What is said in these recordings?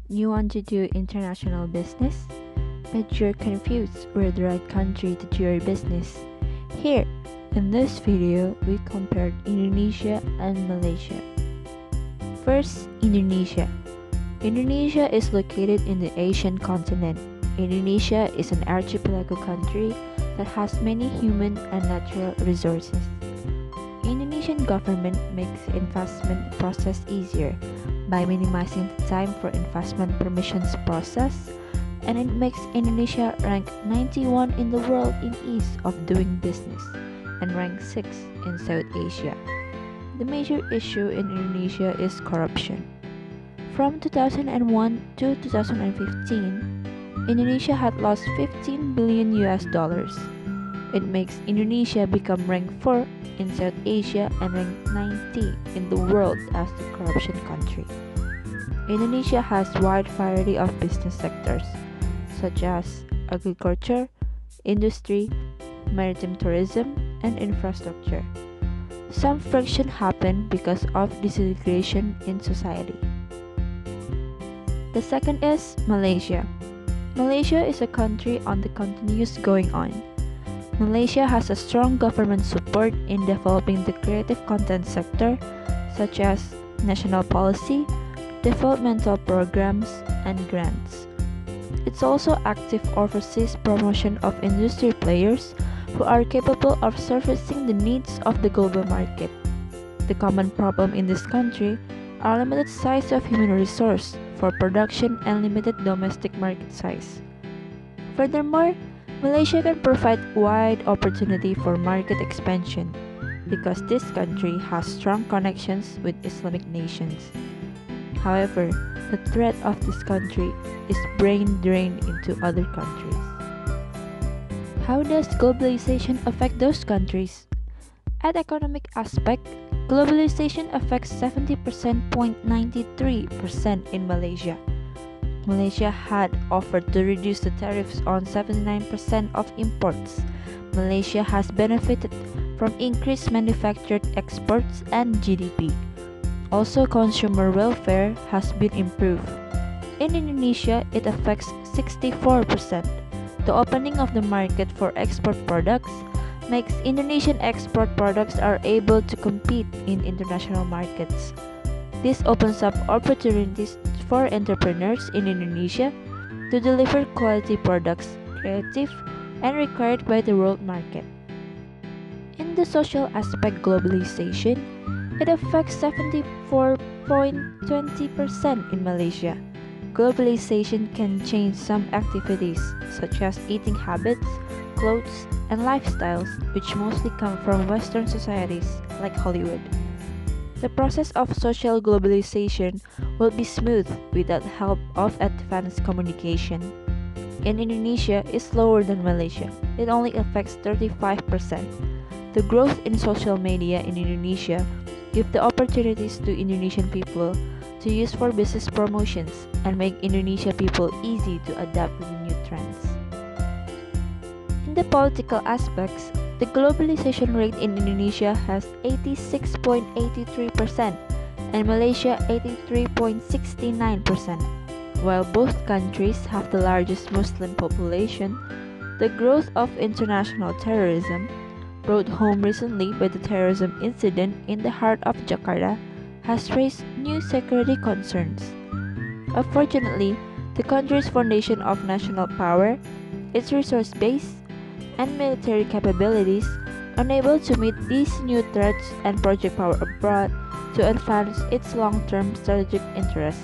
You want to do international business, but you're confused where the right country to do your business. Here, in this video, we compared Indonesia and Malaysia. First, Indonesia. Indonesia is located in the Asian continent. Indonesia is an archipelago country that has many human and natural resources. Indonesian government makes investment process easier by minimizing the time for investment permissions process, and it makes Indonesia rank 91 in the world in ease of doing business and rank 6 in South Asia. The major issue in Indonesia is corruption. From 2001 to 2015, Indonesia had lost 15 billion US dollars. It makes Indonesia become rank 4 in South Asia and rank 90 in the world as the corruption country. Indonesia has wide variety of business sectors such as agriculture, industry, maritime tourism, and infrastructure. Some friction happen because of disintegration in society. The second is Malaysia. Malaysia is a country on the continuous going on. Malaysia has a strong government support in developing the creative content sector, such as national policy, developmental programs, and grants. It's also active overseas promotion of industry players who are capable of servicing the needs of the global market. The common problem in this country are limited size of human resource for production and limited domestic market size. Furthermore, Malaysia can provide wide opportunity for market expansion because this country has strong connections with Islamic nations. However, the threat of this country is brain drain into other countries. How does globalization affect those countries? At economic aspect, globalization affects 70.93% in Malaysia. Malaysia had offered to reduce the tariffs on 79% of imports. Malaysia has benefited from increased manufactured exports and GDP. Also, consumer welfare has been improved. In Indonesia, it affects 64%. The opening of the market for export products makes Indonesian export products are able to compete in international markets. This opens up opportunities for entrepreneurs in Indonesia to deliver quality products, creative, and required by the world market. In the social aspect globalization, it affects 74.20% in Malaysia. Globalization can change some activities such as eating habits, clothes, and lifestyles which mostly come from Western societies like Hollywood. The process of social globalization will be smooth without help of advanced communication. In Indonesia is slower than Malaysia. It only affects 35%. The growth in social media in Indonesia give the opportunities to Indonesian people to use for business promotions and make Indonesia people easy to adapt to the new trends. In the political aspects, the globalization rate in Indonesia has 86.83% and Malaysia 83.69%. While both countries have the largest Muslim population, the growth of international terrorism, brought home recently by the terrorism incident in the heart of Jakarta, has raised new security concerns. Unfortunately, the country's foundation of national power, its resource base, and military capabilities unable to meet these new threats and project power abroad to advance its long-term strategic interests.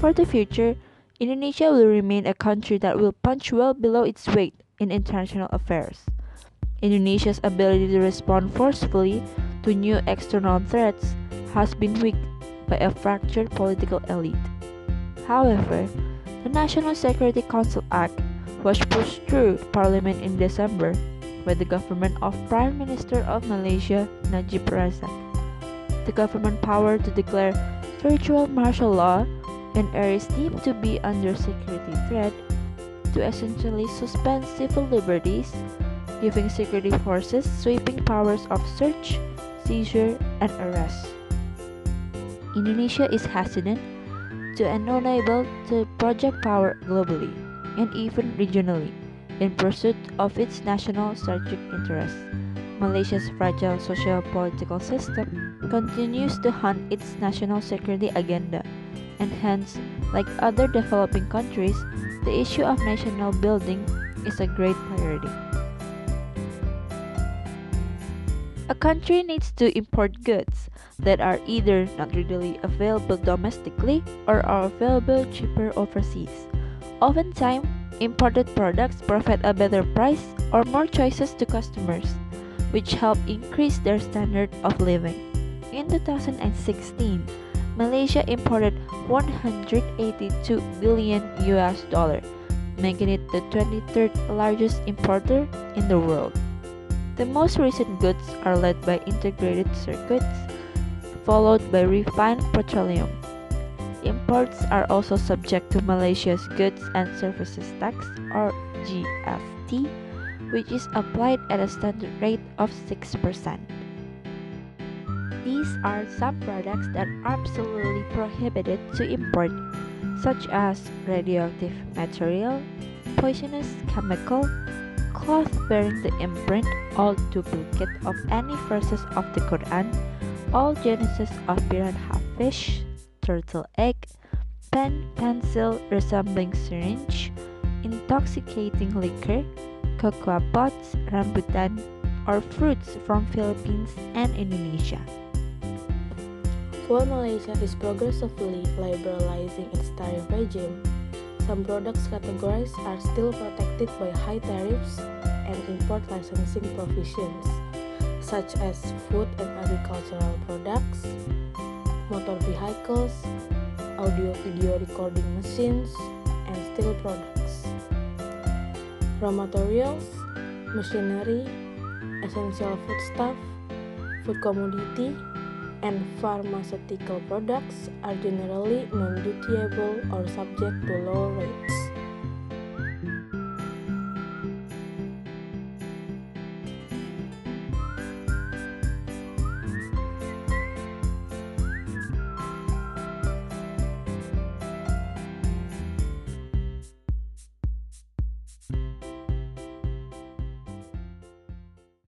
For the future, Indonesia will remain a country that will punch well below its weight in international affairs. Indonesia's ability to respond forcefully to new external threats has been weakened by a fractured political elite. However, the National Security Council Act was pushed through Parliament in December by the government of Prime Minister of Malaysia, Najib Razak. The government power to declare virtual martial law in areas deemed to be under security threat to essentially suspend civil liberties, giving security forces sweeping powers of search, seizure, and arrest. Indonesia is hesitant to enable to project power globally and even regionally in pursuit of its national strategic interests. Malaysia's fragile socio-political system continues to hunt its national security agenda, and hence, like other developing countries, the issue of national building is a great priority. A country needs to import goods that are either not readily available domestically or are available cheaper overseas. Oftentimes, imported products provide a better price or more choices to customers, which help increase their standard of living. In 2016, Malaysia imported 182 billion US dollar, making it the 23rd largest importer in the world. The most recent goods are led by integrated circuits, followed by refined petroleum. Imports are also subject to Malaysia's Goods and Services Tax or GST, which is applied at a standard rate of 6%. These are some products that are absolutely prohibited to import, such as radioactive material, poisonous chemical, cloth bearing the imprint, all duplicate of any verses of the Quran, all genesis of piranha fish, turtle egg, pen, pencil resembling syringe, intoxicating liquor, cocoa pods, rambutan, or fruits from Philippines and Indonesia. While Malaysia is progressively liberalizing its tariff regime, some products categories are still protected by high tariffs and import licensing provisions, such as food and agricultural products, motor vehicles, audio-video recording machines, and steel products. Raw materials, machinery, essential foodstuff, food commodity, and pharmaceutical products are generally non-dutiable or subject to lower rates.